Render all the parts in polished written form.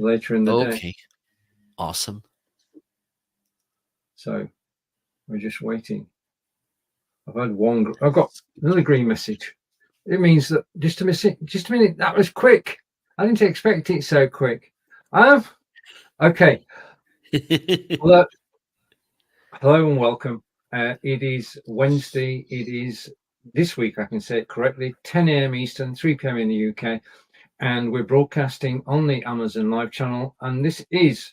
later in the day. Okay. Awesome. So we're just waiting. I've got another green message. It means that just a minute. That was quick. I didn't expect it so quick. Okay. Hello and welcome. It is Wednesday. It is this week, I can say it correctly, 10 a.m. Eastern, 3 p.m. in the UK. And we're broadcasting on the Amazon Live channel. And this is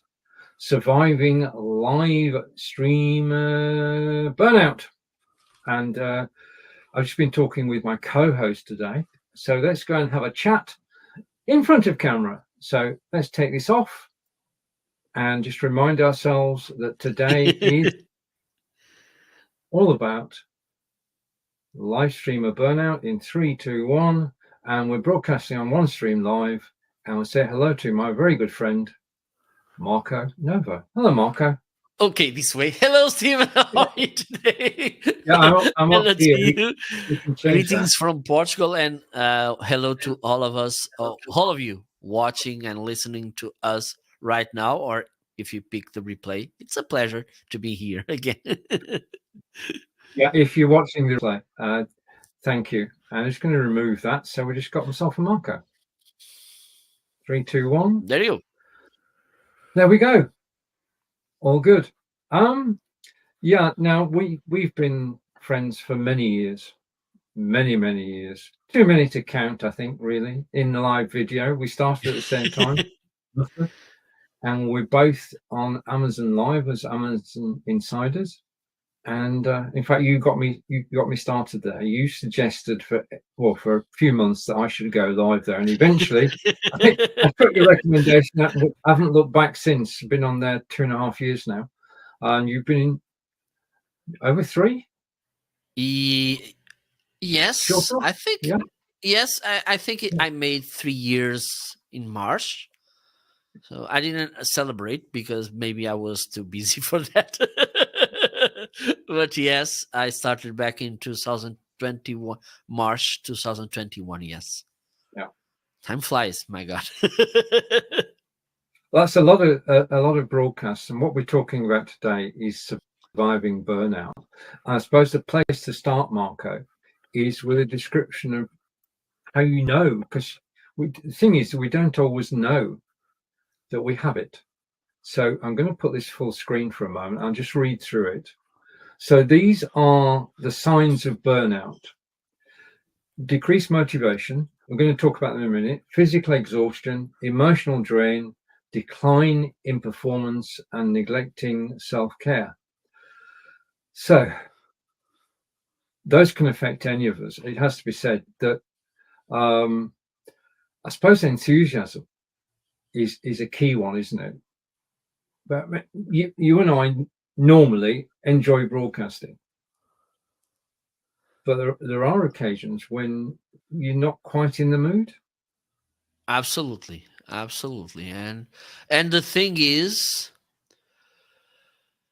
Surviving Live Stream Burnout. And I've just been talking with my co-host today. So let's go and have a chat in front of camera. So let's take this off and just remind ourselves that today is all about live streamer burnout in 3, 2, 1. And we're broadcasting on OneStream Live. And we'll say hello to my very good friend, Marco Nova. Hello, Marco. Okay, this way. Hello, Stephen. How are you today? Yeah, I'm hello up here. To you. Greetings from Portugal, and hello to all of us, all of you watching and listening to us right now, or if you pick the replay. It's a pleasure to be here again. Yeah, if you're watching the replay, thank you. I'm just going to remove that. So we just got myself a Marco. 3, 2, 1. There you go. There we go. All good. Yeah, now we've been friends for many years. Many years. Too many to count, I think, really, in the live video. We started at the same time. And we're both on Amazon Live as Amazon Insiders. And in fact, you got me started there. You suggested for a few months that I should go live there, and eventually, I think I put your recommendation. I haven't looked back since. Been on there 2.5 years now, and you've been in over 3. Yes, sure. I think. Yeah. Yes, I think I made 3 years in March. So I didn't celebrate because maybe I was too busy for that. But yes, I started back in 2021, March 2021. Yes. Yeah. Time flies, my God. Well, that's a lot of broadcasts, and what we're talking about today is surviving burnout. And I suppose the place to start, Marco, is with a description of how you know, because the thing is, we don't always know that we have it. So I'm going to put this full screen for a moment. I'll just read through it. So these are the signs of burnout. Decreased motivation. We're going to talk about them in a minute. Physical exhaustion, emotional drain, decline in performance, and neglecting self-care. So those can affect any of us. It has to be said that I suppose enthusiasm is a key one, isn't it? But you and I normally enjoy broadcasting, but there are occasions when you're not quite in the mood. Absolutely, and the thing is,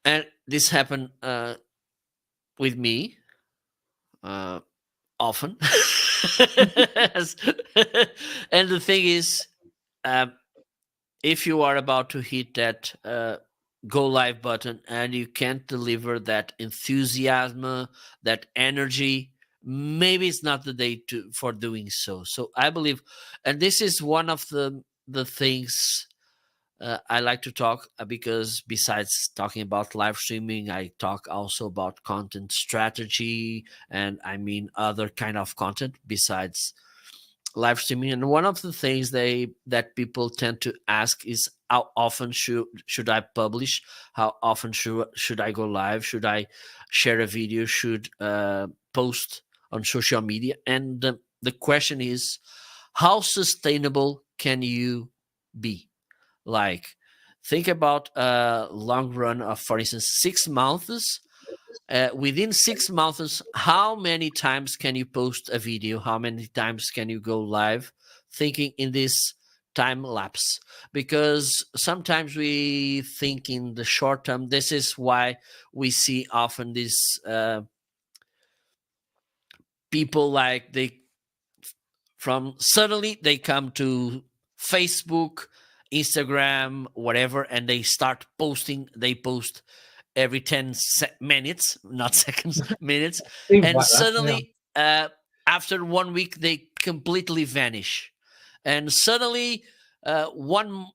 and this happened with me often. And the thing is, if you are about to hit that go live button and you can't deliver that enthusiasm, that energy, maybe it's not the day for doing so. So I believe, and this is one of the things I like to talk, because besides talking about live streaming, I talk also about content strategy, and I mean other kind of content besides live streaming. And one of the things that people tend to ask is, how often should I publish? How often should I go live? Should I share a video? Should post on social media? And the question is, how sustainable can you be? Like, think about a long run of, for instance, 6 months. Within 6 months, how many times can you post a video? How many times can you go live? Thinking in this time lapse, because sometimes we think in the short term. This is why we see often these people, like suddenly they come to Facebook Instagram, whatever, and they start posting. They post every 10 minutes, not seconds, minutes. Things And like that. Yeah. suddenly, after 1 week, they completely vanish. And suddenly, 1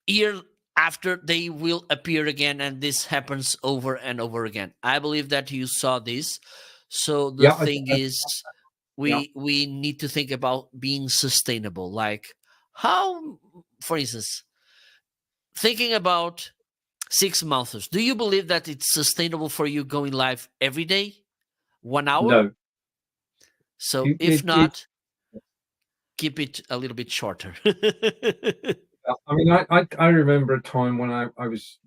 year after, they will appear again. And this happens over and over again. I believe that you saw this. So the Yeah. thing is, Yeah. we need to think about being sustainable. Like how, for instance, thinking about 6 months, do you believe that it's sustainable for you going live every day, 1 hour? No. So You, if you, not, keep it a little bit shorter. I mean, I remember a time when I was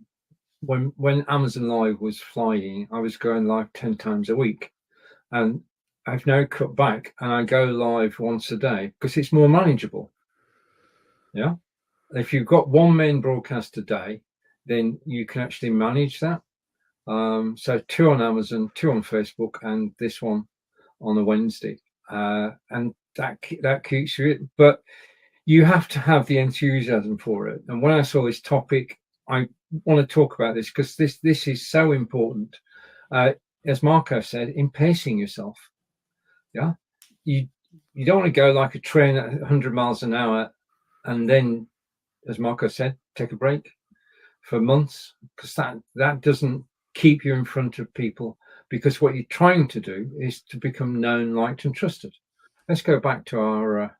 when Amazon Live was flying, I was going live 10 times a week, and I've now cut back and I go live once a day because it's more manageable. Yeah. If you've got one main broadcast a day, then you can actually manage that. So 2 on Amazon, 2 on Facebook, and this one on a Wednesday, and that keeps you. But you have to have the enthusiasm for it. And when I saw this topic, I want to talk about this because this is so important. As Marco said, in pacing yourself. Yeah, you don't want to go like a train at 100 miles an hour, and then, as Marco said, take a break for months, because that doesn't keep you in front of people. Because what you're trying to do is to become known, liked, and trusted. Let's go back to our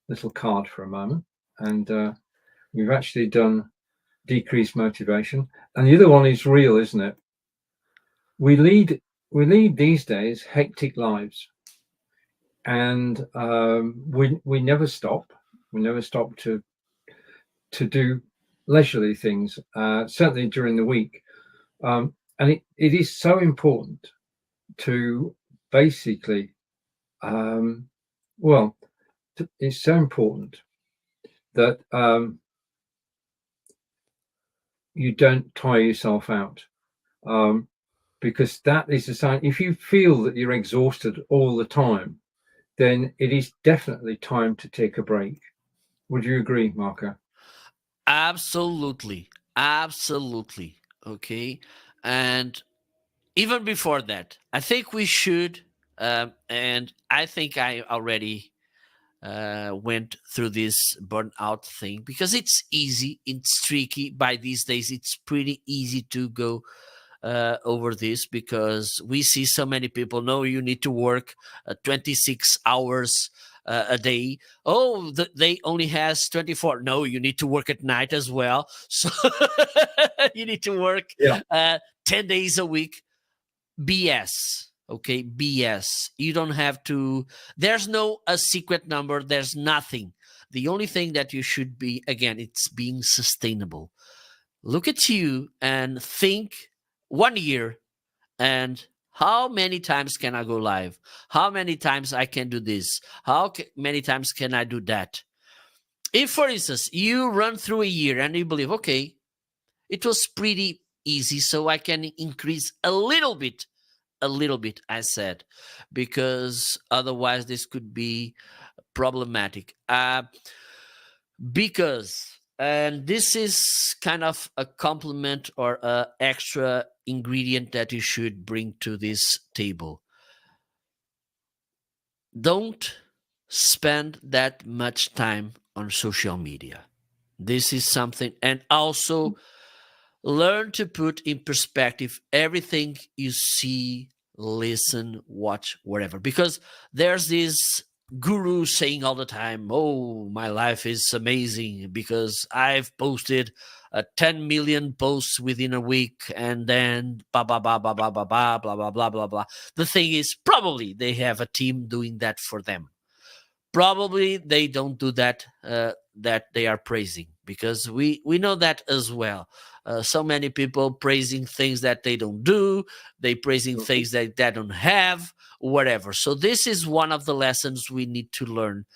little card for a moment, and we've actually done decreased motivation, and the other one is real, isn't it? We lead these days hectic lives, and we never stop. We never stop to do leisurely things, certainly during the week. And it is so important to basically, it's so important that you don't tire yourself out, because that is a sign. If you feel that you're exhausted all the time, then it is definitely time to take a break. Would you agree, Marco? Absolutely. Absolutely. Okay. And even before that, I think we should, and I think I already went through this burnout thing, because it's easy, it's tricky. By these days, it's pretty easy to go over this, because we see so many people. No, you need to work 26 hours a day. Oh, they only has 24. No, you need to work at night as well. So you need to work Yeah. 10 days a week. BS. Okay, BS. You don't have to. There's no a secret number. There's nothing. The only thing that you should be, again, it's being sustainable. Look at you and think 1 year, and how many times can I go live? How many times I can do this? Many times can I do that? If, for instance, you run through a year and you believe, okay, it was pretty easy, so I can increase a little bit, I said, because otherwise this could be problematic. Because, and this is kind of a complement or a extra ingredient that you should bring to this table. Don't spend that much time on social media. This is something, and also learn to put in perspective everything you see, listen, watch, whatever. Because there's this guru saying all the time, oh, my life is amazing because I've posted 10 million posts within a week, and then blah, blah, blah, blah, blah, blah, blah, blah, blah, blah, blah, blah. The thing is, probably they have a team doing that for them. Probably they don't do that, that they are praising, because we know that as well. So many people praising things that they don't do, they praising things that they don't have, whatever. So this is one of the lessons we need to learn.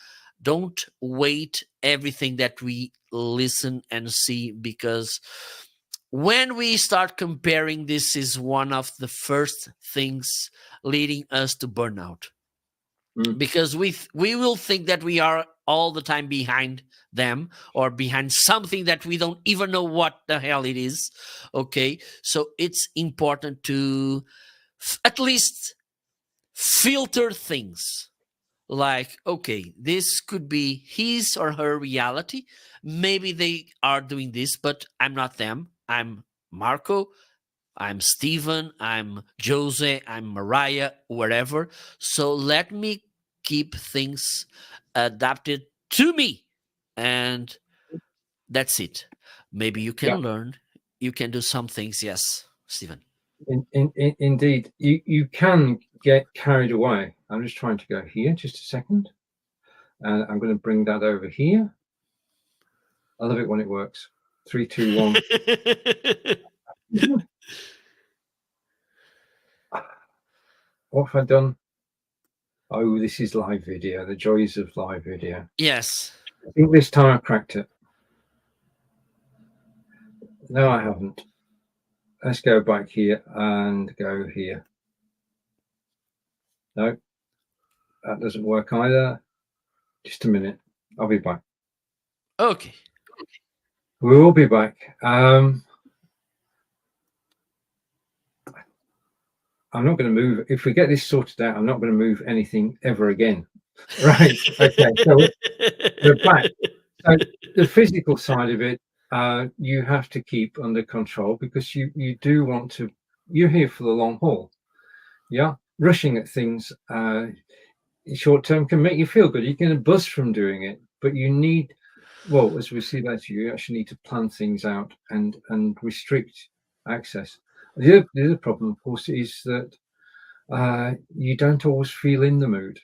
Don't wait everything that we listen and see, because when we start comparing, this is one of the first things leading us to burnout. because we will think that we are all the time behind them or behind something that we don't even know what the hell it is. Okay, so it's important to at least filter things. Like, okay, this could be his or her reality. Maybe they are doing this, but I'm not them. I'm Marco, I'm Steven, I'm Jose, I'm Mariah, whatever. So let me keep things adapted to me. And that's it. Maybe you can learn, you can do some things. Yes, Steven. Indeed, you can get carried away. I'm just trying to go here, just a second. And I'm going to bring that over here. I love it when it works. 3, 2, 1. What have I done? Oh, this is live video. The joys of live video. Yes. I think this time I cracked it. No, I haven't. Let's go back here and go here. No, that doesn't work either. Just a minute. I'll be back. Okay. We will be back. I'm not going to move. If we get this sorted out, I'm not going to move anything ever again. Right. Okay. So we're back. So the physical side of it, you have to keep under control because you do want to. You're here for the long haul. Yeah. Rushing at things short term can make you feel good. You can buzz from doing it, but you need. Well, as we see later, you actually need to plan things out and restrict access. The other problem, of course, is that you don't always feel in the mood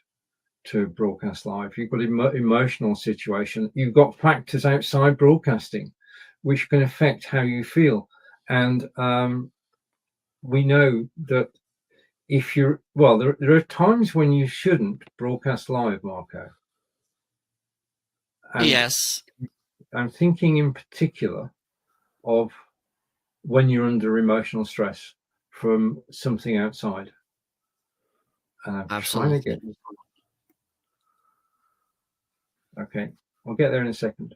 to broadcast live. You've got emotional situation. You've got factors outside broadcasting, which can affect how you feel. And we know that if you're there are times when you shouldn't broadcast live, Marco. And yes. I'm thinking in particular of when you're under emotional stress from something outside. And I'm Absolutely. trying to get. Okay, I'll get there in a second.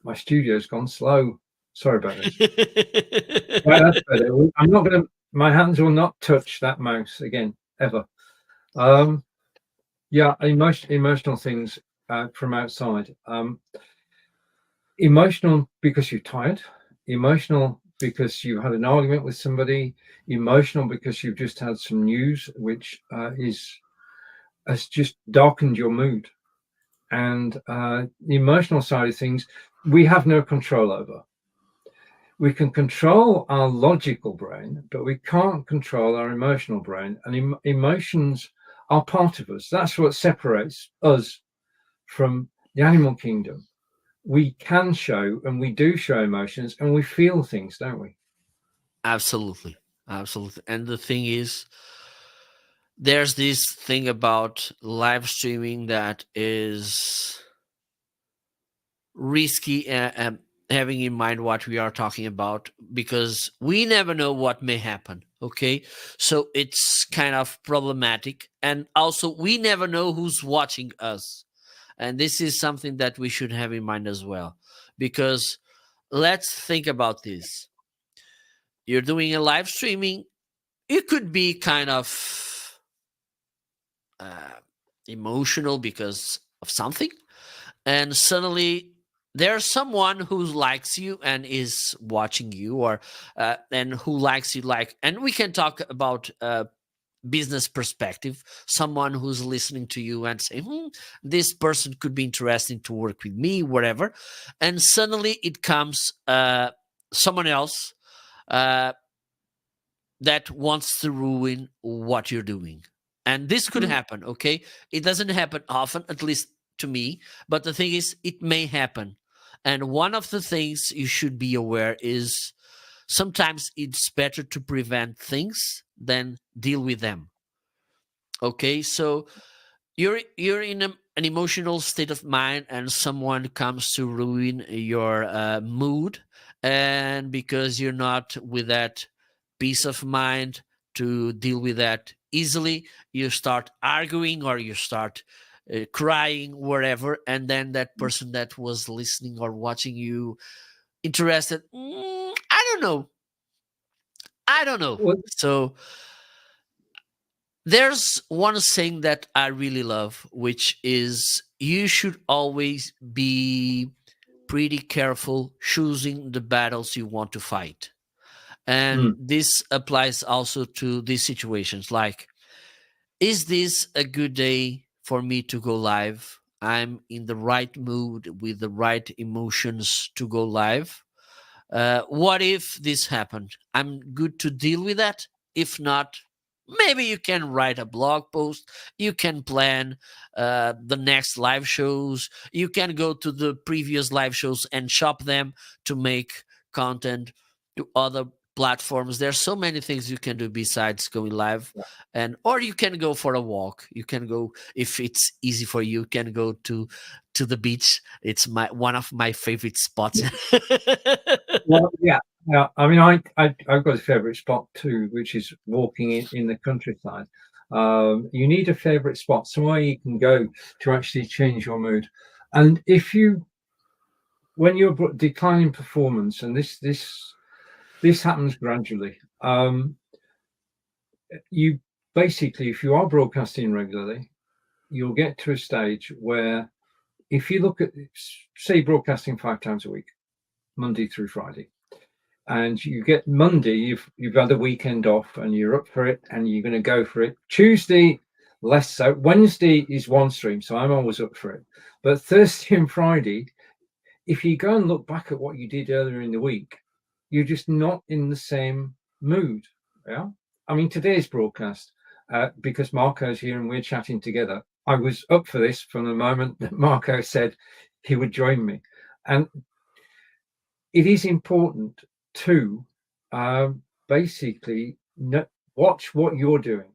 My studio's gone slow. Sorry about this. Right, that's better. I'm not going to. My hands will not touch that mouse again ever. Yeah, emotional things from outside. Emotional because you're tired. Emotional because you had an argument with somebody. Emotional because you've just had some news which has just darkened your mood. And the emotional side of things, we have no control over. We can control our logical brain, but we can't control our emotional brain. And emotions are part of us. That's what separates us from the animal kingdom. We can show, and we do show emotions, and we feel things, don't we? Absolutely. Absolutely. And the thing is, there's this thing about live streaming that is risky, having in mind what we are talking about, because we never know what may happen. Okay, so it's kind of problematic, and also we never know who's watching us, and this is something that we should have in mind as well. Because let's think about this: you're doing a live streaming, it could be kind of emotional because of something, and suddenly there's someone who likes you and is watching you, or and who likes you, like, and we can talk about business perspective, someone who's listening to you and saying, this person could be interesting to work with me, whatever, and suddenly it comes someone else that wants to ruin what you're doing. And this could happen. Okay, it doesn't happen often, at least to me, but the thing is, it may happen. And one of the things you should be aware is sometimes it's better to prevent things than deal with them. Okay, so you're in an emotional state of mind, and someone comes to ruin your mood, and because you're not with that peace of mind to deal with that easily, you start arguing or you start crying, wherever, and then that person that was listening or watching you interested, I don't know. Well, So there's one thing that I really love, which is you should always be pretty careful choosing the battles you want to fight. And this applies also to these situations. Like, is this a good day for me to go live? I'm in the right mood with the right emotions to go live. What if this happened? I'm good to deal with that. If not, maybe you can write a blog post. You can plan the next live shows. You can go to the previous live shows and shop them to make content to other platforms. There's so many things you can do besides going live. And or you can go for a walk. You can go, if it's easy for you, can go to the beach. It's one of my favorite spots. well, yeah. I mean, I've got a favourite spot too, which is walking in the countryside. You need a favourite spot, somewhere you can go to actually change your mood. And when you're declining performance, and this happens gradually, you basically, if you are broadcasting regularly, you'll get to a stage where, if you look at, say, broadcasting 5 times a week, Monday through Friday, and you get Monday, you've had a weekend off and you're up for it and you're going to go for it. Tuesday, less so. Wednesday is OneStream, so I'm always up for it. But Thursday and Friday, if you go and look back at what you did earlier in the week, you're just not in the same mood. Yeah. I mean, today's broadcast, because Marco's here and we're chatting together, I was up for this from the moment that Marco said he would join me. And it is important to basically watch what you're doing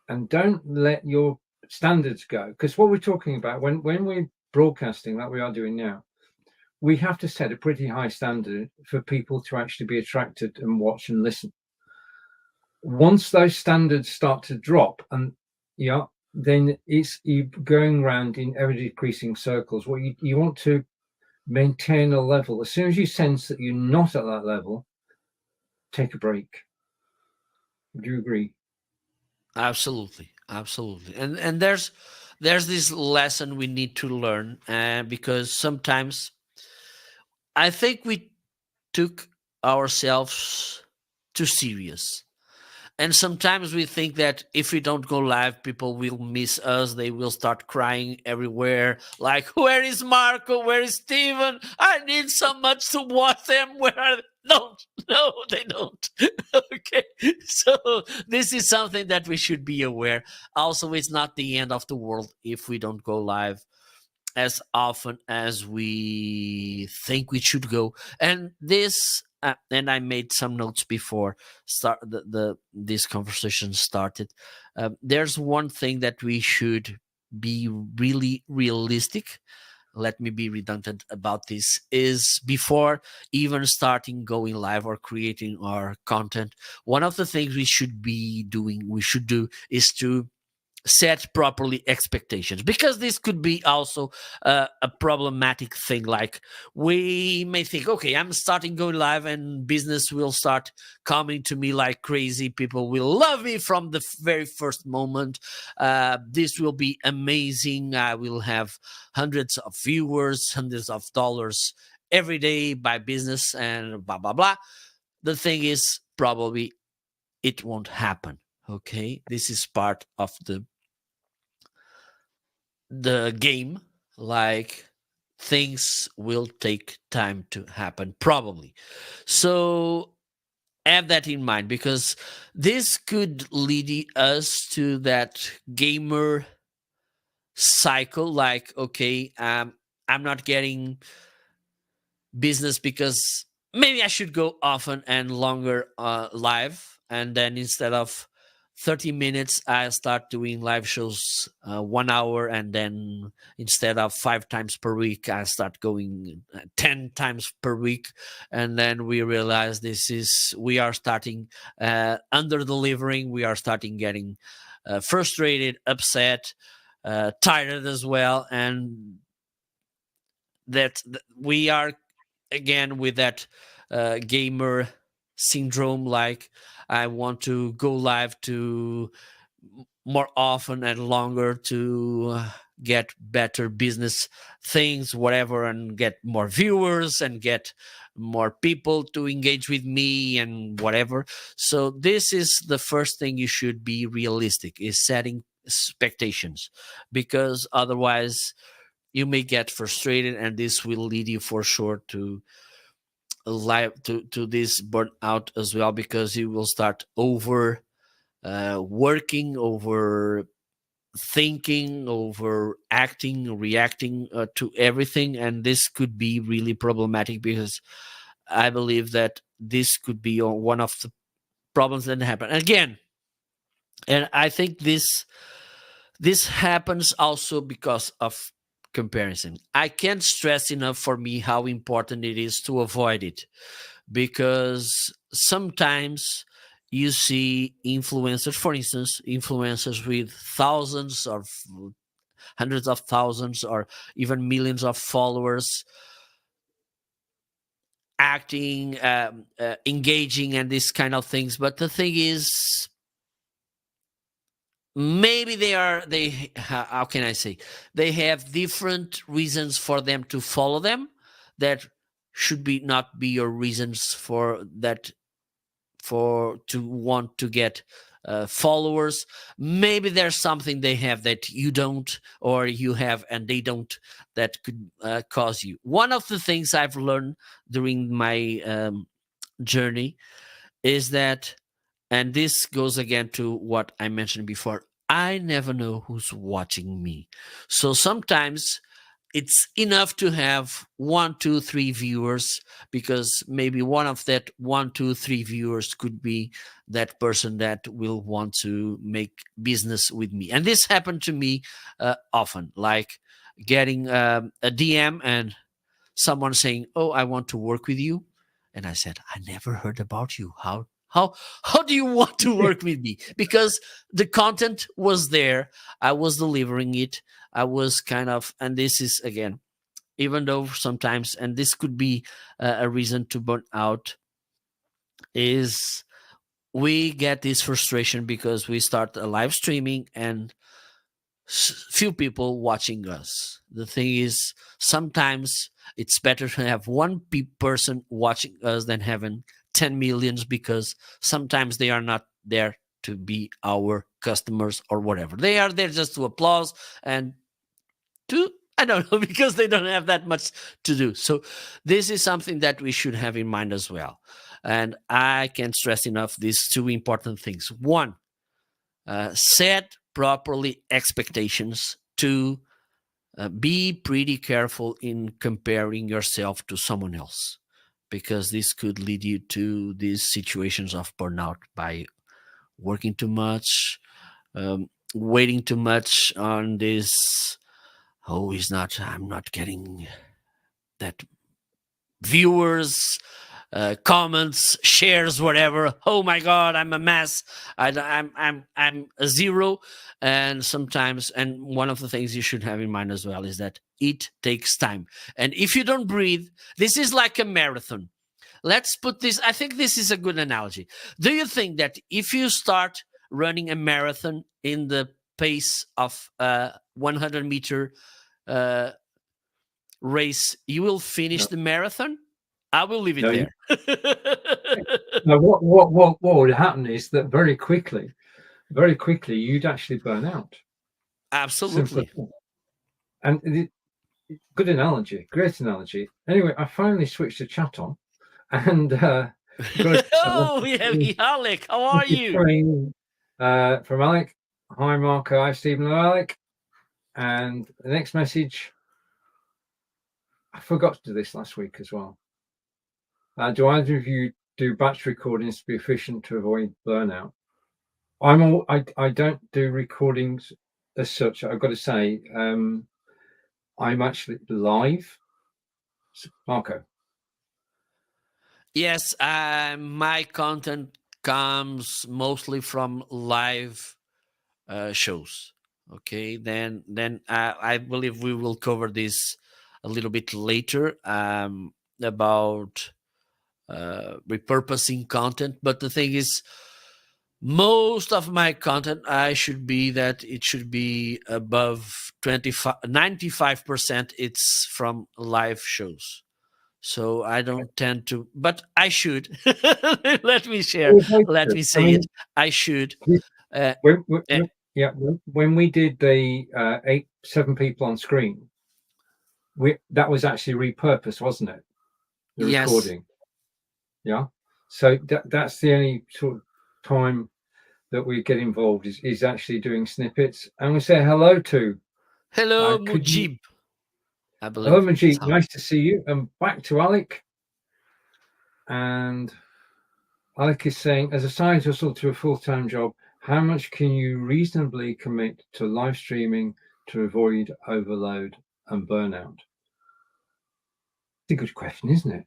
and don't let your standards go. Because what we're talking about, when we're broadcasting like we are doing now, we have to set a pretty high standard for people to actually be attracted and watch and listen. Once those standards start to drop, and then it's you going around in ever decreasing circles. What you want to maintain a level. As soon as you sense that you're not at that level, take a break. Would you agree? Absolutely, absolutely. And there's this lesson we need to learn, because sometimes I think we took ourselves too serious. And sometimes we think that if we don't go live, people will miss us. They will start crying everywhere. Like, where is Marco? Where is Steven? I need so much to watch them. Where are they? No, they don't. Okay. So this is something that we should be aware. Also, it's not the end of the world if we don't go live as often as we think we should go. And this and I made some notes before this conversation started. There's one thing that we should be really realistic. Let me be redundant about this, is before even starting going live or creating our content, one of the things we should do is to set properly expectations, because this could be also a problematic thing. Like, we may think, okay, I'm starting going live and business will start coming to me like crazy. People will love me from the very first moment. This will be amazing. I will have hundreds of viewers, hundreds of dollars every day by business and blah blah blah. The thing is, probably it won't happen. Okay, this is part of the game. Like, things will take time to happen, probably. So have that in mind, because this could lead us to that gamer cycle. Like, okay, I'm not getting business because maybe I should go often and longer live, and then instead of 30 minutes, I start doing live shows 1 hour, and then instead of 5 times per week, I start going 10 times per week. And then we realize we are starting under delivering. We are starting getting frustrated, upset, tired as well. And that we are again with that gamer syndrome, like I want to go live to more often and longer to get better business things, whatever, and get more viewers and get more people to engage with me and whatever. So this is the first thing you should be realistic, is setting expectations, because otherwise you may get frustrated, and this will lead you for sure to this burnout as well, because you will start over working, over thinking, over acting, reacting to everything. And this could be really problematic, because I believe that this could be one of the problems that happen again. And I think this happens also because of comparison. I can't stress enough for me how important it is to avoid it, because sometimes you see influencers, for instance, influencers with thousands or hundreds of thousands or even millions of followers, acting, engaging, and these kind of things. But the thing is, maybe how can I say, they have different reasons for them to follow them that should not be your reasons for to want to get followers. Maybe there's something they have that you don't, or you have and they don't, that could cause you. One of the things I've learned during my journey is that, and this goes again to what I mentioned before, I never know who's watching me. So sometimes it's enough to have 1, 2, 3 viewers, because maybe one of that 1, 2, 3 viewers could be that person that will want to make business with me. And this happened to me often, like getting a DM and someone saying, "Oh, I want to work with you." And I said, "I never heard about you. How do you want to work with me?" Because the content was there, I was delivering it, I was kind of, and this is again, even though sometimes, and this could be a reason to burn out, is we get this frustration because we start a live streaming and few people watching us. The thing is, sometimes it's better to have one person watching us than having 10 millions, because sometimes they are not there to be our customers or whatever. They are there just to applause and to, I don't know, because they don't have that much to do. So this is something that we should have in mind as well. And I can't stress enough these two important things. One, set properly expectations. Two, be pretty careful in comparing yourself to someone else, because this could lead you to these situations of burnout by working too much, waiting too much on this. Oh, I'm not getting that viewers, comments, shares, whatever. Oh my God, I'm a mess. I'm a zero. And sometimes, and one of the things you should have in mind as well is that it takes time. And if you don't breathe, this is like a marathon. Let's put this, I think this is a good analogy. Do you think that if you start running a marathon in the pace of a 100-meter race, you will finish the marathon? I will leave it there. Now, what would happen is that very quickly, you'd actually burn out. Absolutely. And good analogy, great analogy. Anyway, I finally switched the chat on, and oh, we have Alec. How are you? From Alec. Hi, Marco. Hi, Stephen and Alec. And the next message, I forgot to do this last week as well. Do either of you do batch recordings to be efficient to avoid burnout? I don't do recordings as such. I've got to say, I'm actually live. Marco. Yes, my content comes mostly from live shows. Okay, then I believe we will cover this a little bit later about repurposing content. But the thing is, most of my content it should be above 95% it's from live shows. So I don't tend to, but I should. Let me share. Let me I say it. mean, I should. this, Uh, eh, yeah, when we did the 7 people on screen, that was actually repurposed, wasn't it? The yes. recording. Yeah. So that's the only sort of time that we get involved is actually doing snippets. And we say hello to, Hello, could you, Mujib. I hello, believe that's Majid, how. nice to see you. And back to Alec. And Alec is saying, as a side hustle to a full-time job, how much can you reasonably commit to live streaming to avoid overload and burnout? It's a good question, isn't it?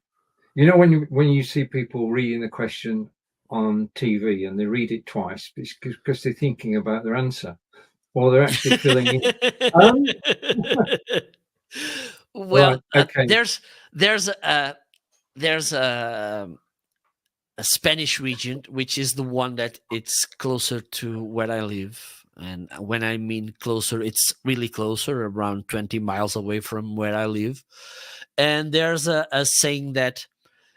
You know, when you see people reading the question on TV and they read it twice, it's because they're thinking about their answer, or they're actually filling in. Um, Well, right, okay. there's a there's a Spanish region, which is the one that it's closer to where I live. And when I mean closer, it's really closer, around 20 miles away from where I live. And there's a saying that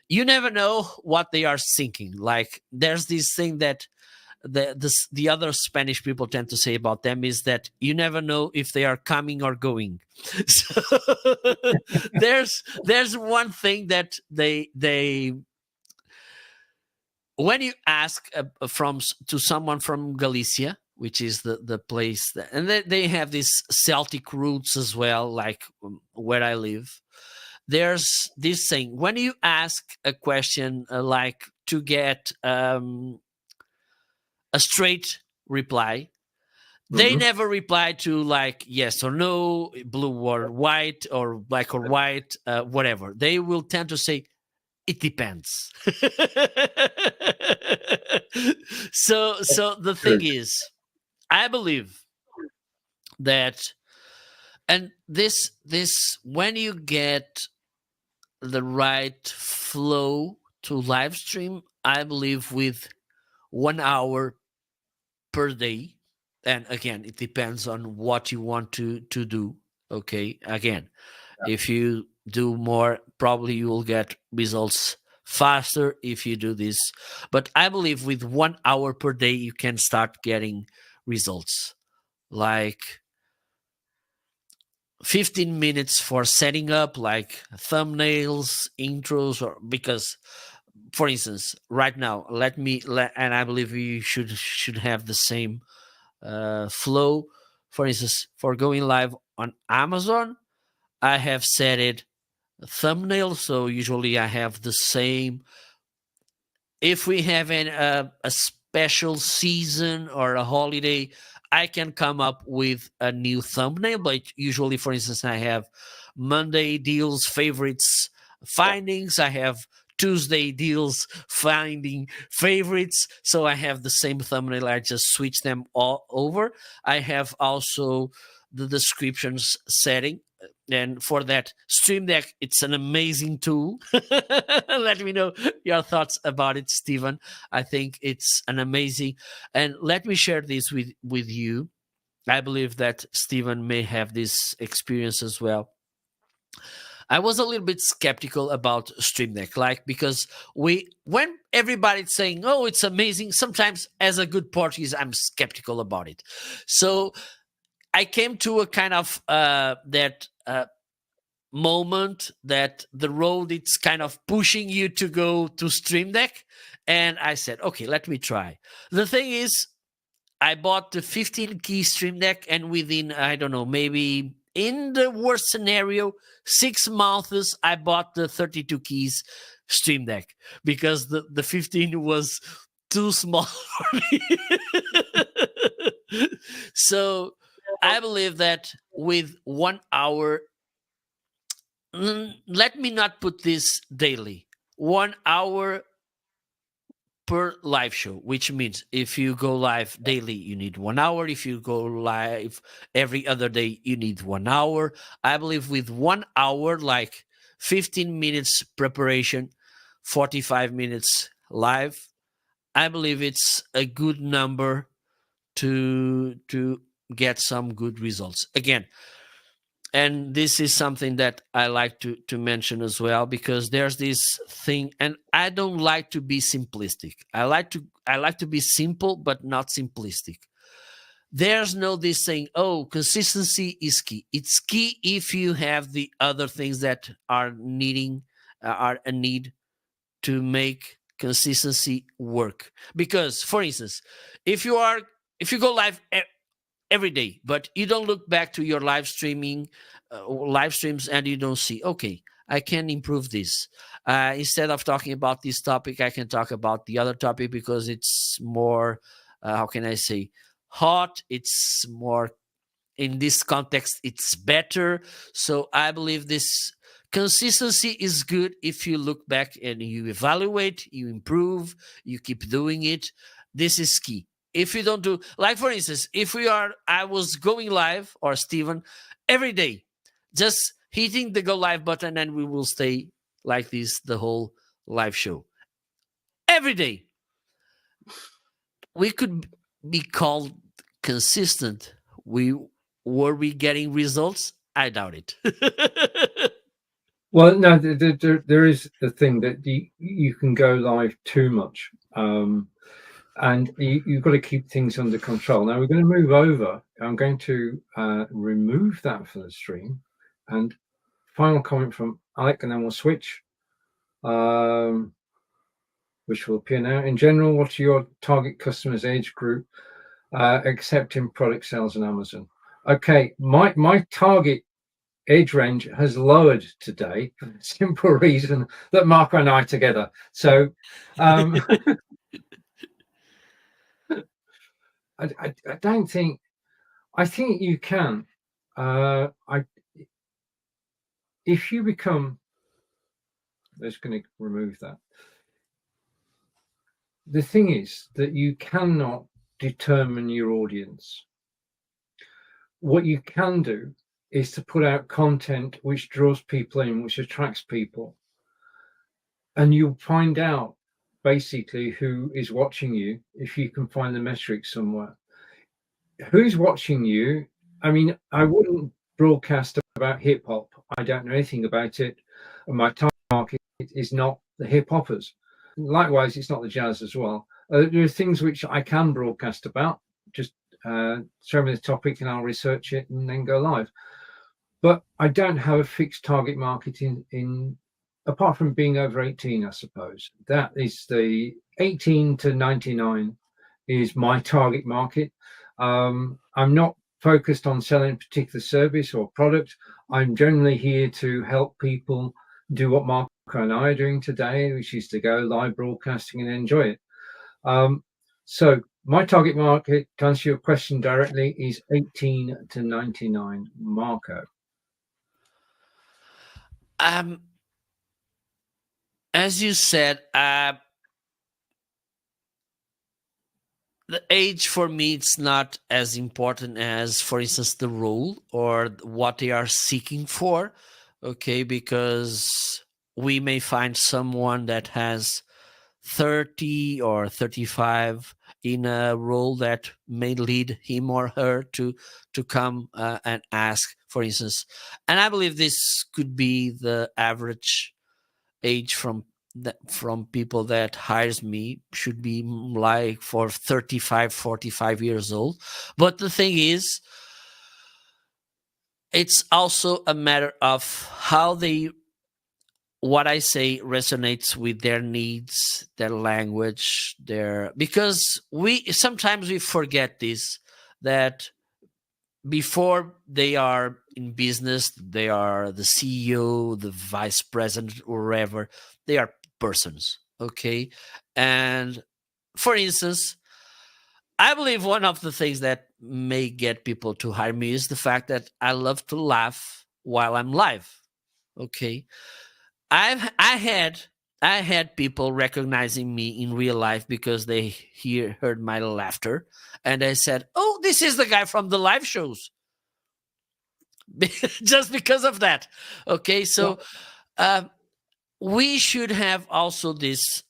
you never know what they are thinking. Like there's this thing that the other Spanish people tend to say about them is that you never know if they are coming or going. So there's one thing that they when you ask to someone from Galicia, which is the place that, and they have these Celtic roots as well, like where I live. There's this thing when you ask a question like to get a straight reply. They Mhm. never reply to like yes or no, blue or white, or black or white, whatever. They will tend to say it depends. So the thing True. is, I believe that, and this when you get the right flow to live stream, I believe with 1 hour per day, and again it depends on what you want to do. Okay, again, if you do more, probably you will get results faster if you do this. But I believe with 1 hour per day, you can start getting results. Like 15 minutes for setting up like thumbnails, intros, or because, for instance, right now, and I believe you should have the same flow. For instance, for going live on Amazon, I have set it thumbnail. So usually I have the same. If we have a special season or a holiday, I can come up with a new thumbnail. But usually, for instance, I have Monday deals, favorites, findings. I have Tuesday deals, finding favorites. So I have the same thumbnail. I just switch them all over. I have also the descriptions setting. And for that, Stream Deck, it's an amazing tool. Let me know your thoughts about it, Stephen. I think it's an amazing. And let me share this with you. I believe that Stephen may have this experience as well. I was a little bit skeptical about Stream Deck, like because when everybody's saying, "Oh, it's amazing," sometimes as a good Portuguese, I'm skeptical about it. So I came to a kind of that moment that the road it's kind of pushing you to go to Stream Deck, and I said, okay, let me try. The thing is, I bought the 15 key Stream Deck, and within, I don't know, maybe in the worst scenario, 6 months, I bought the 32 keys Stream Deck because the 15 was too small for me. So I believe that with 1 hour, let me not put this daily, 1 hour per live show, which means if you go live daily, you need 1 hour. If you go live every other day, you need 1 hour. I believe with 1 hour, like 15 minutes preparation, 45 minutes live, I believe it's a good number to get some good results. Again, and this is something that I like to mention as well, because there's this thing, and I don't like to be simplistic. I like to be simple but not simplistic. There's no this saying, oh, consistency is key. It's key if you have the other things that are needing are a need to make consistency work. Because, for instance, if you go live every day, but you don't look back to your live streams, and you don't see, okay, I can improve this. Instead of talking about this topic, I can talk about the other topic because it's more, how can I say, hot. It's more, in this context, it's better. So I believe this consistency is good if you look back and you evaluate, you improve, you keep doing it. This is key. If you don't do, like for instance, I was going live, or Steven, every day, just hitting the go live button, and we will stay like this the whole live show. Every day. We could be called consistent. Were we getting results? I doubt it. Well, no, there is the thing that you can go live too much, and you've got to keep things under control. Now we're going to move over. I'm going to remove that from the stream. And final comment from Alec, and then we'll switch, which will appear now. In general, what's your target customers' age group, except in product sales and Amazon? Okay, my target age range has lowered today for the simple reason that Marco and I together. So I don't think, I think you can. If you become, I'm just going to remove that. The thing is that you cannot determine your audience. What you can do is to put out content which draws people in, which attracts people. And you'll find out basically who is watching you if you can find the metrics somewhere. Who's watching you? I mean, I wouldn't broadcast about hip hop. I don't know anything about it. And my target market is not the hip hoppers. Likewise, it's not the jazz as well. There are things which I can broadcast about. Just show me the topic and I'll research it and then go live. But I don't have a fixed target market in apart from being over 18, I suppose. That is the 18 to 99 is my target market. I'm not focused on selling a particular service or product. I'm generally here to help people do what Marco and I are doing today, which is to go live broadcasting and enjoy it. So my target market, to answer your question directly, is 18 to 99. Marco. As you said, the age for me, it's not as important as, for instance, the role or what they are seeking for. Okay, because we may find someone that has 30 or 35 in a role that may lead him or her to come and ask, for instance. And I believe this could be the average age from people that hires me, should be like for 35, 45 years old. But the thing is, it's also a matter of how what I say resonates with their needs, their language, because sometimes we forget this, that before they are in business, they are the CEO, the vice president, or whatever, they are persons, okay? And for instance, I believe one of the things that may get people to hire me is the fact that I love to laugh while I'm live. Okay. I had people recognizing me in real life because they heard my laughter, and they said, "Oh, this is the guy from the live shows." Just because of that. Okay, so uh, we should have also this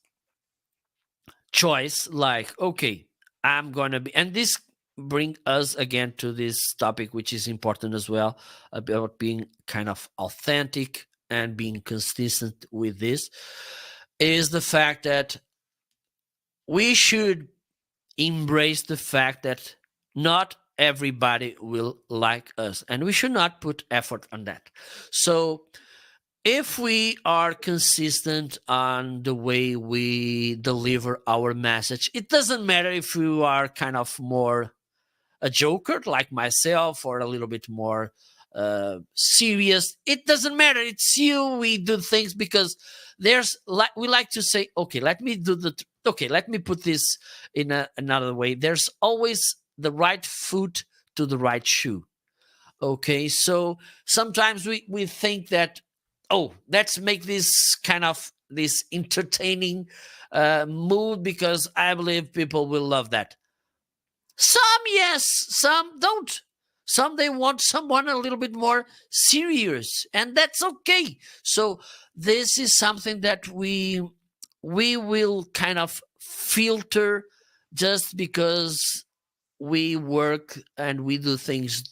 choice, like, okay, I'm gonna be, and this bring us again to this topic, which is important as well, about being kind of authentic and being consistent with this, is the fact that we should embrace the fact that not everybody will like us, and we should not put effort on that. So if we are consistent on the way we deliver our message, it doesn't matter if you are kind of more a joker like myself or a little bit more serious. It doesn't matter. It's you. We do things because there's like we like to say, okay, let me do okay, let me put this in another way. There's always the right foot to the right shoe. Okay, so sometimes we think that, oh, let's make this kind of this entertaining mood because I believe people will love that. Some yes, some don't. Some they want someone a little bit more serious, and that's okay. So this is something that we will kind of filter just because we work and we do things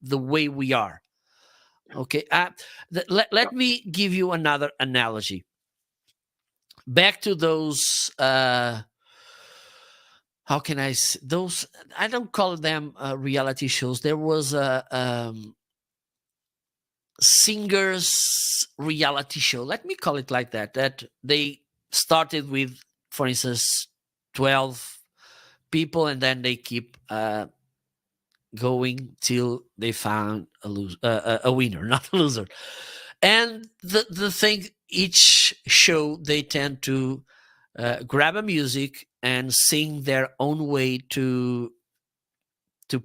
the way we are. Okay, let me give you another analogy. Back to those how can I those, I don't call them reality shows. There was a singers reality show, let me call it like that, that they started with, for instance, 12 people, and then they keep going till they found a winner, not a loser. And the thing, each show they tend to grab a music and sing their own way to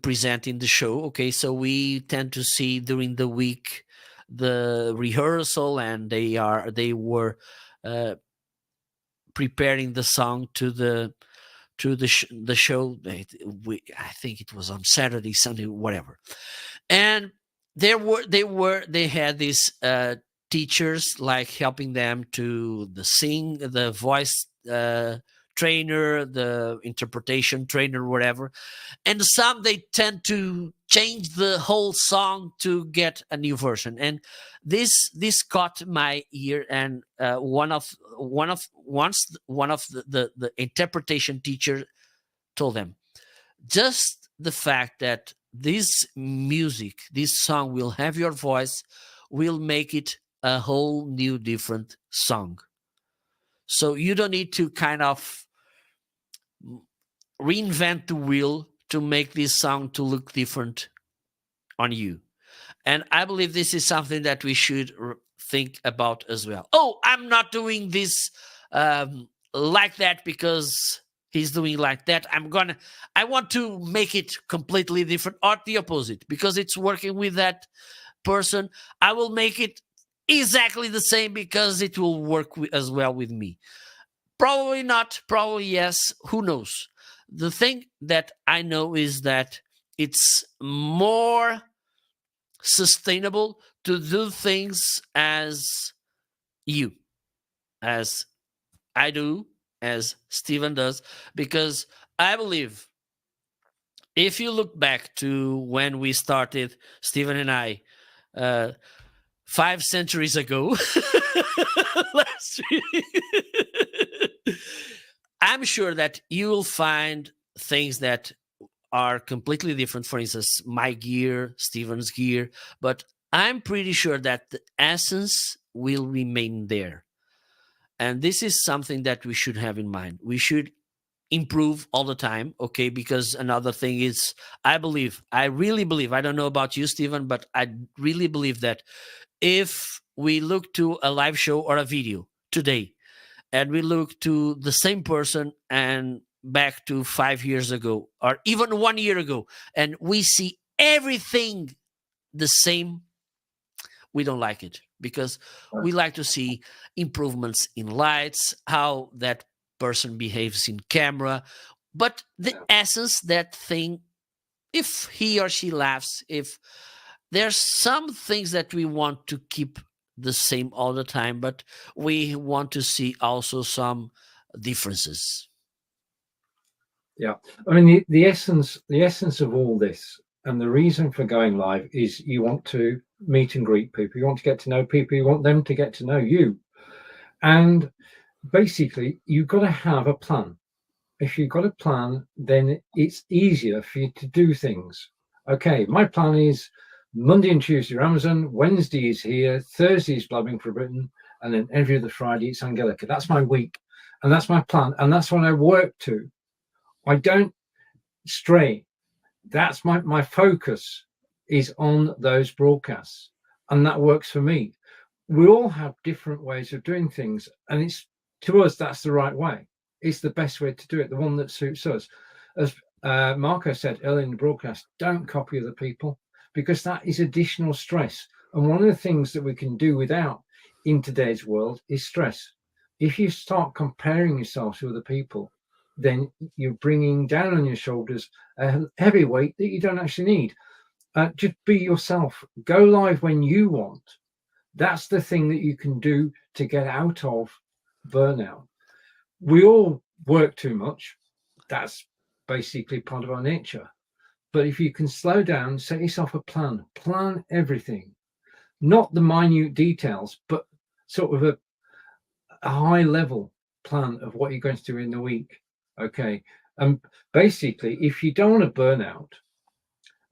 present in the show. Okay, so we tend to see during the week the rehearsal, and they were uh, preparing the song to the show. I think it was on Saturday, Sunday, whatever. And they had these teachers like helping them to the voice trainer, the interpretation trainer, whatever. And some they tend to change the whole song to get a new version. And this caught my ear. And one of the interpretation teacher told them, just the fact that this music, this song will have your voice, will make it a whole new different song. So you don't need to kind of reinvent the wheel to make this song to look different on you. And I believe this is something that we should think about as well. Oh, I'm not doing this like that because he's doing like that. I want to make it completely different, or the opposite, because it's working with that person. I will make it exactly the same because it will work as well with me. Probably not, probably yes, who knows? The thing that I know is that it's more sustainable to do things as you, as I do, as Steven does, because I believe if you look back to when we started, Steven and I, 5 centuries ago, I'm sure that you will find things that are completely different. For instance, my gear, Steven's gear, but I'm pretty sure that the essence will remain there. And this is something that we should have in mind. We should improve all the time, okay? Because another thing is, I really believe, I don't know about you, Steven, but I really believe that if we look to a live show or a video today, and we look to the same person and back to 5 years ago or even 1 year ago, and we see everything the same, we don't like it, because we like to see improvements in lights, how that person behaves in camera, but the essence, that thing, if he or she laughs, if there's some things that we want to keep the same all the time, but we want to see also some differences. Yeah, I mean the essence of all this, and the reason for going live is you want to meet and greet people, you want to get to know people, you want them to get to know you, and basically you've got to have a plan. If you've got a plan, then it's easier for you to do things. Okay, my plan is Monday and Tuesday Amazon, Wednesday is here, Thursday is Blabbing for Britain, and then every other Friday it's Angelica. That's my week, and that's my plan, and that's what I work to. I don't stray. That's my focus is on those broadcasts, and that works for me. We all have different ways of doing things, and it's, to us, that's the right way. It's the best way to do it, the one that suits us. As Marco said earlier in the broadcast, don't copy other people, because that is additional stress. And one of the things that we can do without in today's world is stress. If you start comparing yourself to other people, then you're bringing down on your shoulders a heavy weight that you don't actually need. Just be yourself. Go live when you want. That's the thing that you can do to get out of burnout. We all work too much. That's basically part of our nature. But if you can slow down, set yourself a plan everything, not the minute details, but sort of a high level plan of what you're going to do in the week. Okay. And basically, if you don't want to burn out,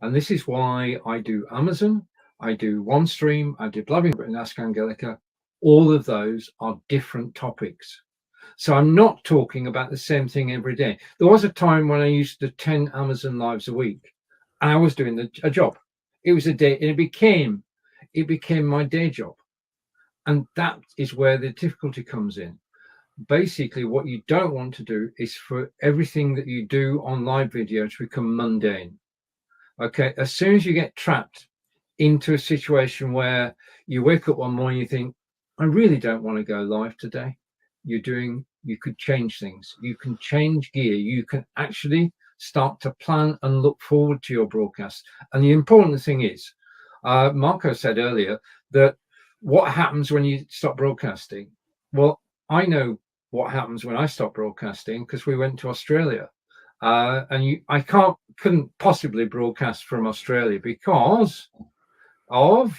and this is why I do Amazon, I do OneStream, I do Blabbing and Ask Angelica, all of those are different topics. So I'm not talking about the same thing every day. There was a time when I used to do 10 Amazon lives a week, and I was doing a job. It was a day, and it became my day job. And that is where the difficulty comes in. Basically, what you don't want to do is for everything that you do on live video to become mundane. Okay, as soon as you get trapped into a situation where you wake up one morning, you think, I really don't want to go live today. You could change things. You can change gear. You can actually start to plan and look forward to your broadcast. And the important thing is, Marco said earlier that what happens when you stop broadcasting? Well, I know what happens when I stop broadcasting, because we went to Australia. And I couldn't possibly broadcast from Australia because I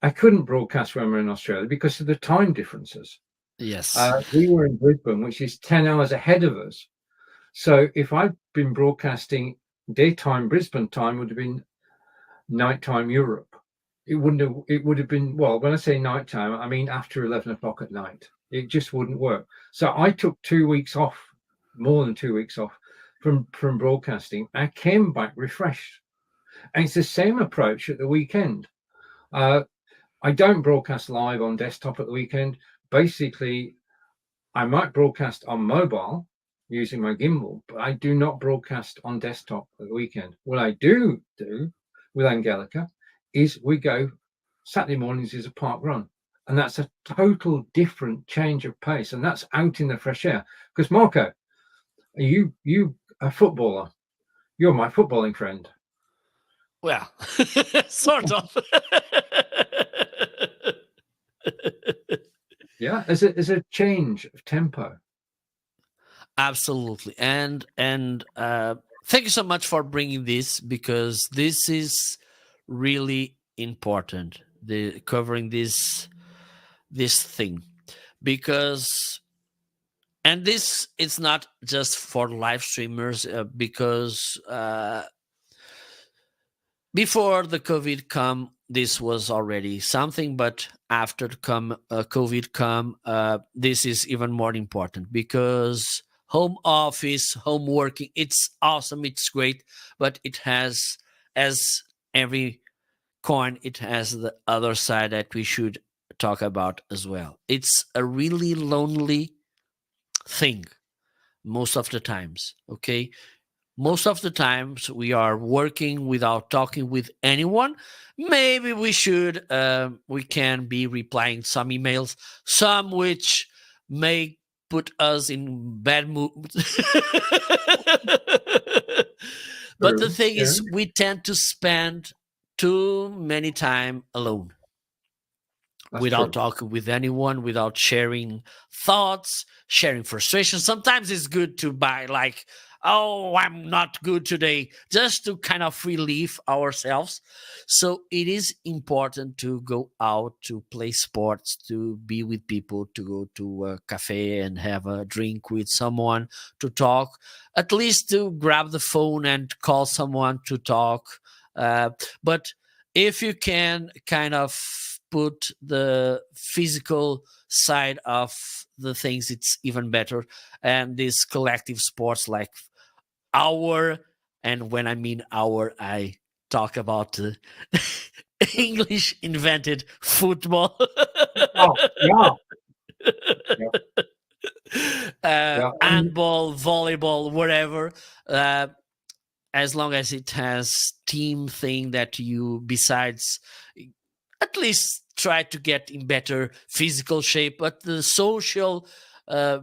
couldn't broadcast when we're in Australia because of the time differences. Yes. We were in Brisbane, which is 10 hours ahead of us. So if I'd been broadcasting daytime Brisbane time, would have been nighttime Europe. It would have been, well, when I say nighttime, I mean after 11 o'clock at night. It just wouldn't work. So I took 2 weeks off, more than 2 weeks off from broadcasting. I came back refreshed. And it's the same approach at the weekend. I don't broadcast live on desktop at the weekend. Basically, I might broadcast on mobile using my gimbal, but I do not broadcast on desktop at the weekend. What I do with Angelica is we go Saturday mornings is a park run. And that's a total different change of pace. And that's out in the fresh air. Because Marco, you a footballer. You're my footballing friend. Well, sort of. Yeah, there's a change of tempo. Absolutely. And thank you so much for bringing this, because this is really important, the covering this thing, because, and this, it's not just for live streamers, because before the COVID come, this was already something, but after COVID come, this is even more important, because home office, home working, it's awesome, it's great, but it has, as every coin, it has the other side that we should talk about as well. It's a really lonely thing. most of the times. Okay, most of the times we are working without talking with anyone. Maybe we can be replying some emails, some which may put us in bad mood. But the True. thing Yeah. is, we tend to spend too many time alone That's without true. talking with anyone, without sharing thoughts, sharing frustration. Sometimes it's good to buy, like, oh, I'm not good today, just to kind of relieve ourselves. So it is important to go out to play sports, to be with people, to go to a cafe and have a drink with someone, to talk, at least to grab the phone and call someone to talk. But if you can kind of put the physical side of the things, it's even better. And these collective sports like our, and when I mean our, I talk about the English invented football. Oh, yeah. Yeah. Yeah. Handball, volleyball, whatever. Uh, as long as it has team thing that you, besides, at least try to get in better physical shape, but the social uh,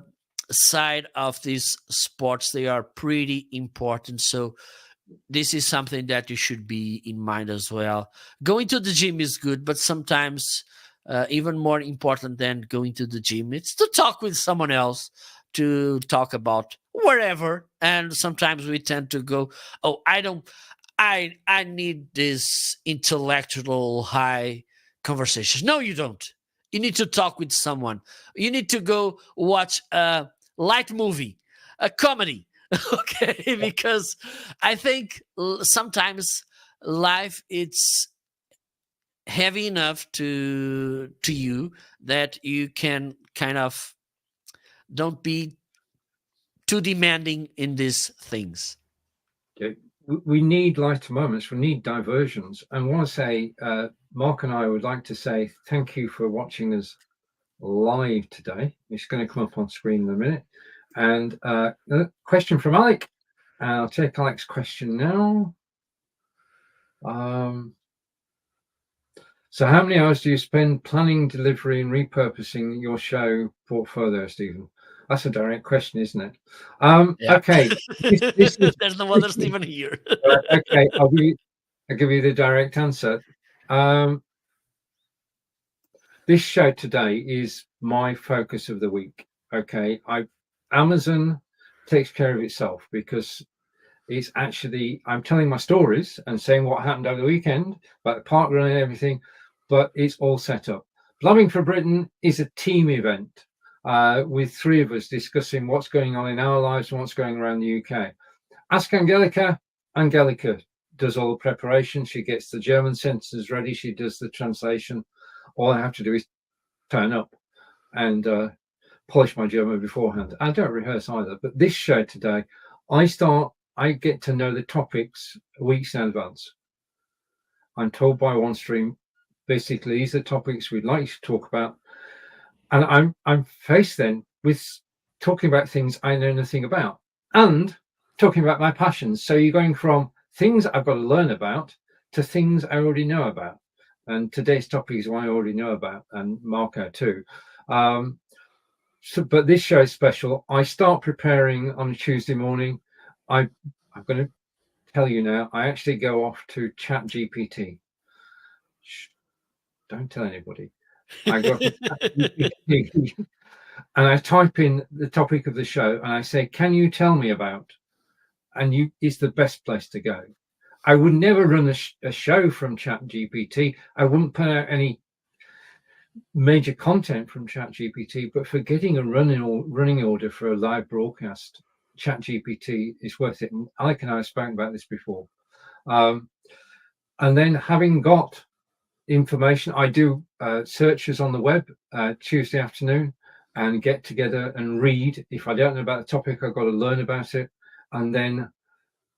side of these sports, they are pretty important. So this is something that you should be in mind as well. Going to the gym is good, but sometimes even more important than going to the gym, it's to talk with someone else, to talk about wherever. And sometimes we tend to go, oh, I need this intellectual high conversation. No, you don't. You need to talk with someone. You need to go watch a light movie, a comedy. Okay, because I think sometimes life it's heavy enough to you that you can kind of don't be too demanding in these things. Okay. We need lighter moments. We need diversions. And I want to say, Mark and I would like to say thank you for watching us live today. It's going to come up on screen in a minute. And a question from Alec. I'll take Alec's question now. So how many hours do you spend planning, delivery, and repurposing your show portfolio, Stephen? That's a direct question, isn't it? Yeah. Okay. There's no other Stephen here. Okay, I'll give you the direct answer. This show today is my focus of the week. Okay, Amazon takes care of itself because it's actually I'm telling my stories and saying what happened over the weekend about the park run and everything, but it's all set up. Plumbing for Britain is a team event with three of us discussing what's going on in our lives and what's going around the UK. Ask Angelica. Angelica does all the preparation. She gets the German sentences ready. She does the translation. All I have to do is turn up and polish my German beforehand. I don't rehearse either. But this show today, I get to know the topics weeks in advance. I'm told by OneStream, basically, these are the topics we'd like to talk about. And I'm faced then with talking about things I know nothing about and talking about my passions. So you're going from things I've got to learn about to things I already know about. And today's topic is one I already know about, and Marco too. But this show is special. I start preparing on a Tuesday morning. I'm going to tell you now. I actually go off to Chat GPT. Don't tell anybody. I go to Chat GPT and I type in the topic of the show and I say, "Can you tell me about?" And it's the best place to go. I would never run a show from Chat GPT. I wouldn't put out any major content from ChatGPT, but for getting a running order for a live broadcast, ChatGPT is worth it. And Alec and I have spoken about this before. And then having got information, I do searches on the web Tuesday afternoon and get together and read. If I don't know about the topic, I've got to learn about it. And then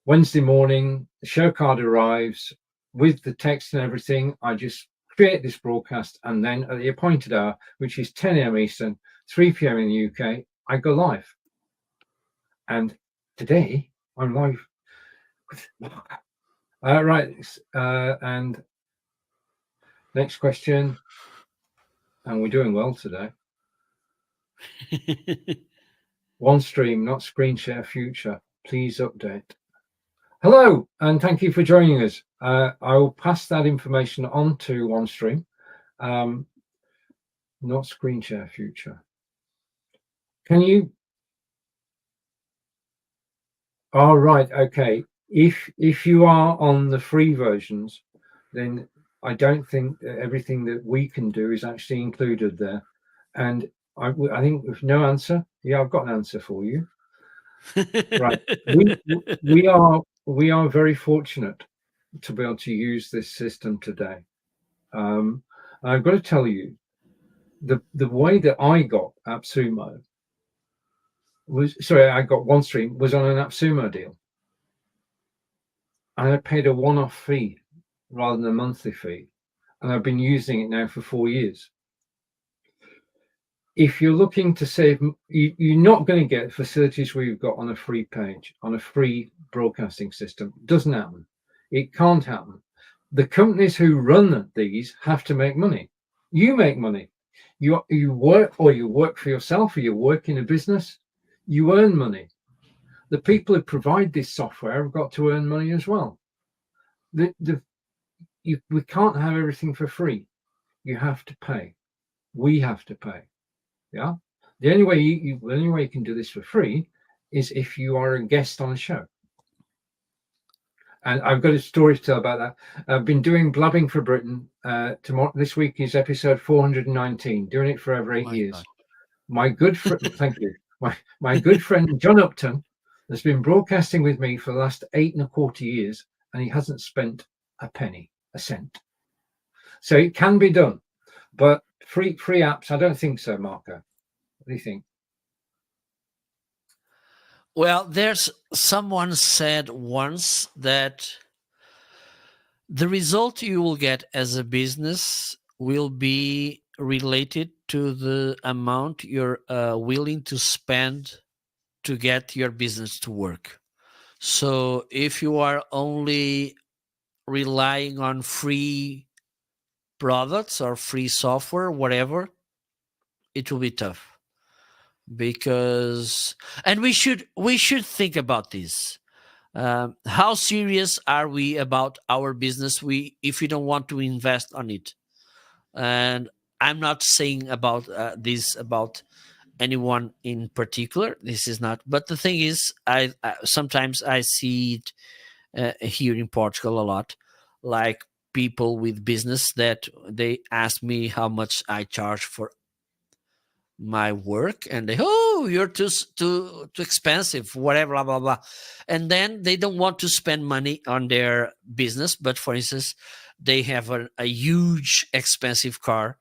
Wednesday morning, the show card arrives with the text and everything. I just create this broadcast, and then at the appointed hour, which is 10 a.m. Eastern, 3 p.m. in the UK, I go live. And today I'm live with Mark. Right. And next question. And we're doing well today. OneStream, not screen share future. Please update. Hello, and thank you for joining us. I will pass that information on to OneStream. Not screen share future. Can you? All right. Okay. If you are on the free versions, then I don't think that everything that we can do is actually included there. And I think with no answer, yeah, I've got an answer for you. Right. We are very fortunate to be able to use this system today. I've got to tell you, the way that I got AppSumo I got OneStream was on an AppSumo deal. And I paid a one-off fee rather than a monthly fee. And I've been using it now for 4 years. If you're looking to save, you're not going to get facilities we've got on a free page, on a free broadcasting system. It doesn't happen. It can't happen. The companies who run these have to make money. You make money. You work, or you work for yourself, or you work in a business. You earn money. The people who provide this software have got to earn money as well. We can't have everything for free. You have to pay. We have to pay. Yeah. The only way you can do this for free is if you are a guest on a show. And I've got a story to tell about that. I've been doing Blabbing for Britain. This week is episode 419. Doing it for over 8 years. God. My good friend, thank you. My good friend John Upton has been broadcasting with me for the last 8.25 years, and he hasn't spent a penny, a cent. So it can be done, but free apps, I don't think so, Marco. What do you think? Well, there's someone said once that the result you will get as a business will be related to the amount you're willing to spend to get your business to work. So if you are only relying on free products or free software, whatever, it will be tough. Because, and we should think about this. How serious are we about our business? If we don't want to invest on it, and I'm not saying about this about anyone in particular. This is not. But the thing is, I sometimes I see it here in Portugal a lot, like people with business that they ask me how much I charge for my work, and they, oh, you're too expensive, whatever, blah blah blah, and then they don't want to spend money on their business. But for instance, they have a huge expensive car.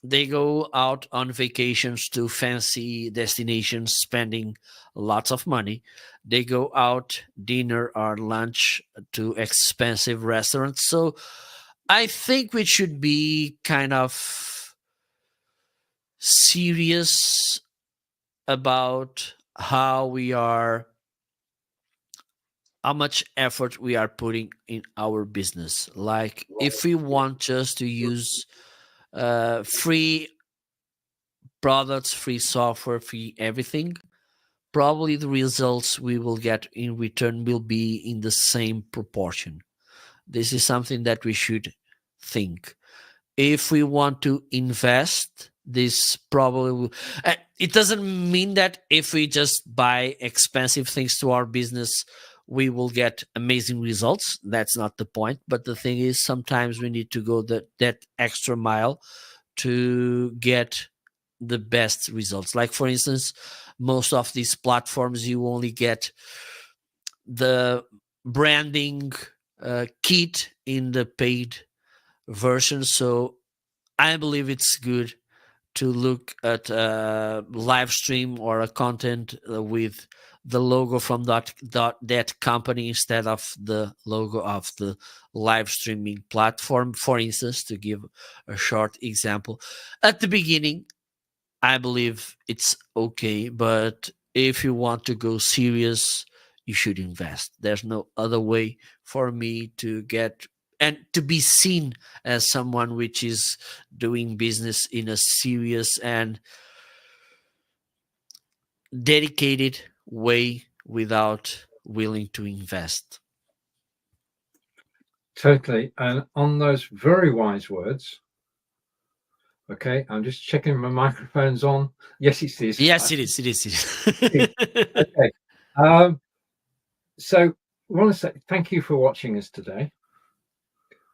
They go out on vacations to fancy destinations, spending lots of money. They go out dinner or lunch to expensive restaurants. So I think we should be kind of serious about how much effort we are putting in our business. Like if we want just to use free products, free software, free everything, probably the results we will get in return will be in the same proportion. This is something that we should think. If we want to invest, this probably will, it doesn't mean that if we just buy expensive things to our business, we will get amazing results. That's not the point. But the thing is, sometimes we need to go that extra mile to get the best results. Like, for instance, most of these platforms, you only get the branding kit in the paid version. So I believe it's good to look at a live stream or a content with the logo from that company instead of the logo of the live streaming platform. For instance, to give a short example, at the beginning, I believe it's okay, but if you want to go serious, you should invest. There's no other way for me to get and to be seen as someone which is doing business in a serious and dedicated way without willing to invest. Totally. And on those very wise words, okay, I'm just checking my microphone's on. Yes, it is. Yes, it is. It is. It is. Okay. So I want to say thank you for watching us today.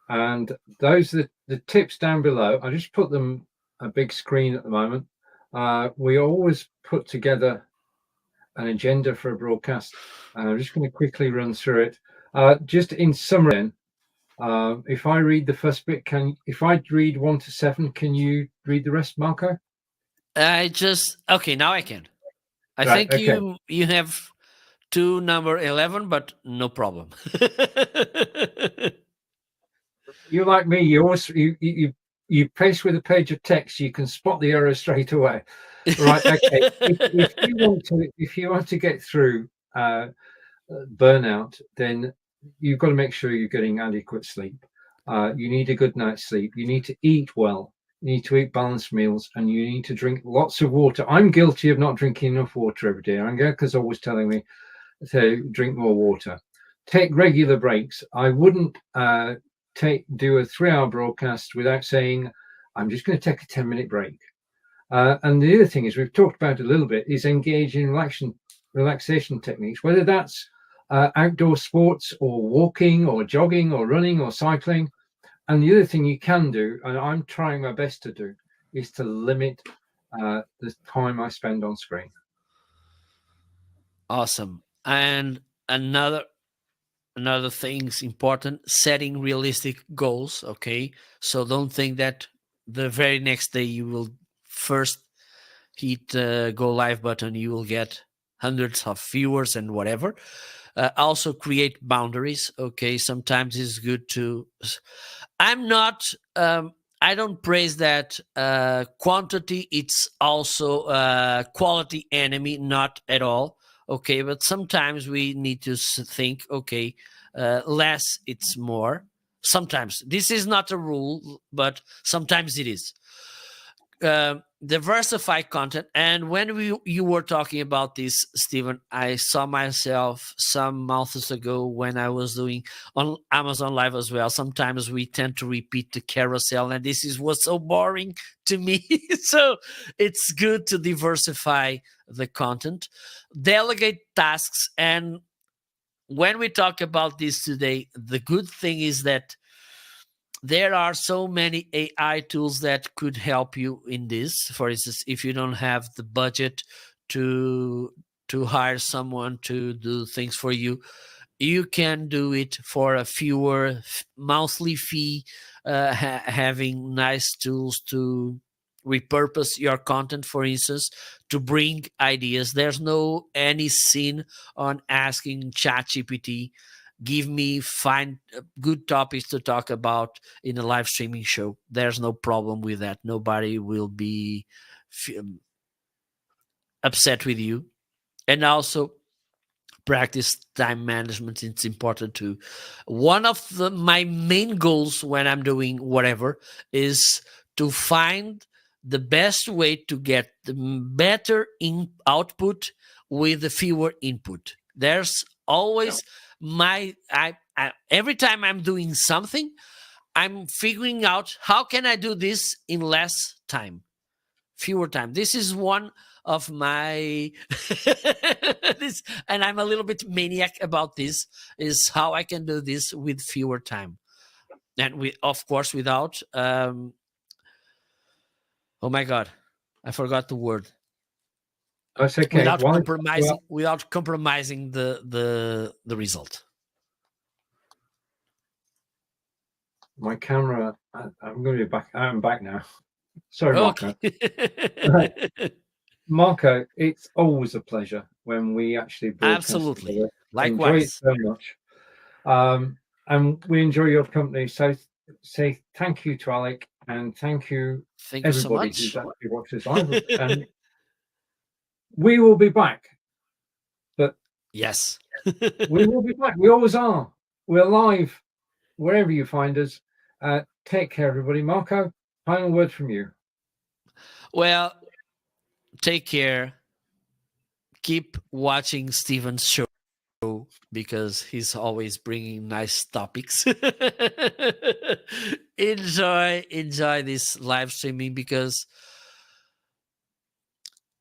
And those are the tips down below. I just put them a big screen at the moment. We always put together an agenda for a broadcast, and I'm just going to quickly run through it. Just in summary, if I read the first bit, if I read 1 to 7, can you read the rest, Marco? Okay, now I can. I Right, think okay. you have to number 11, but no problem. You like me, you always you paste with a page of text, you can spot the error straight away. Right, okay. If you want to get through burnout, then you've got to make sure you're getting adequate sleep. You need a good night's sleep. You need to eat well. You need to eat balanced meals, and you need to drink lots of water. I'm guilty of not drinking enough water every day. Angelika's always telling me to drink more water. Take regular breaks. I wouldn't do a 3-hour broadcast without saying, I'm just going to take a 10-minute break. And the other thing is, we've talked about it a little bit, is engage in relaxation techniques, whether that's outdoor sports or walking or jogging or running or cycling. And the other thing you can do, and I'm trying my best to do, is to limit the time I spend on screen. Awesome. And another thing's important, setting realistic goals. Okay, so don't think that the very next day you will first hit the go live button, you will get hundreds of viewers and whatever. Also create boundaries. Okay, sometimes it's good to I'm not I don't praise that quantity, it's also quality enemy, not at all. Okay, but sometimes we need to think, okay, less it's more. Sometimes this is not a rule, but sometimes it is. Diversify content. And when you were talking about this, Stephen, I saw myself some months ago when I was doing on Amazon Live as well. Sometimes we tend to repeat the carousel, and this is what's so boring to me. So it's good to diversify the content, delegate tasks. And when we talk about this today, the good thing is that there are so many AI tools that could help you in this. For instance, if you don't have the budget to hire someone to do things for you, you can do it for a fewer monthly fee, having nice tools to repurpose your content, for instance, to bring ideas. There's no any sin on asking ChatGPT, give me find good topics to talk about in a live streaming show. There's no problem with that. Nobody will be upset with you. And also practice time management. It's important too. One of my main goals when I'm doing whatever is to find the best way to get the better output with the fewer input. There's always every time I'm doing something, I'm figuring out how can I do this in less time, fewer time. This is one of my this, and I'm a little bit maniac about this, is how I can do this with fewer time, and we of course without oh my god, I forgot the word. That's okay. Without compromising the result. My camera, I'm going to be back. I'm back now. Sorry, Marco. Okay. Right. Marco, it's always a pleasure when we actually broadcast Absolutely. together. Likewise. Enjoy it so much. And we enjoy your company. So say thank you to Alec, and thank you Thank you so everybody much. who's actually watched this live. And we will be back Yes. We will be back. We always are. We're live wherever you find us. Take care, everybody. Marco, final word from you. Well, take care. Keep watching Steven's show because he's always bringing nice topics. enjoy this live streaming because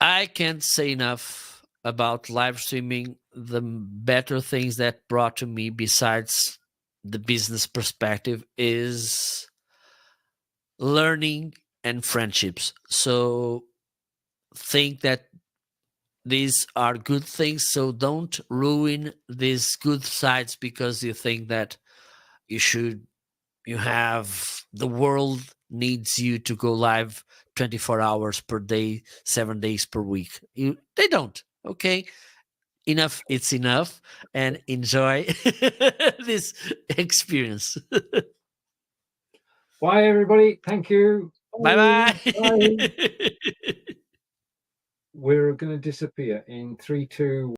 I can't say enough about live streaming. The better things that brought to me besides the business perspective is learning and friendships. So think that these are good things, so don't ruin these good sides because you think that you have the world needs you to go live 24 hours per day, 7 days per week. They don't. Okay, enough, it's enough, and enjoy this experience. Bye, everybody. Thank you. Bye bye. Bye. We're going to disappear in 3, 2.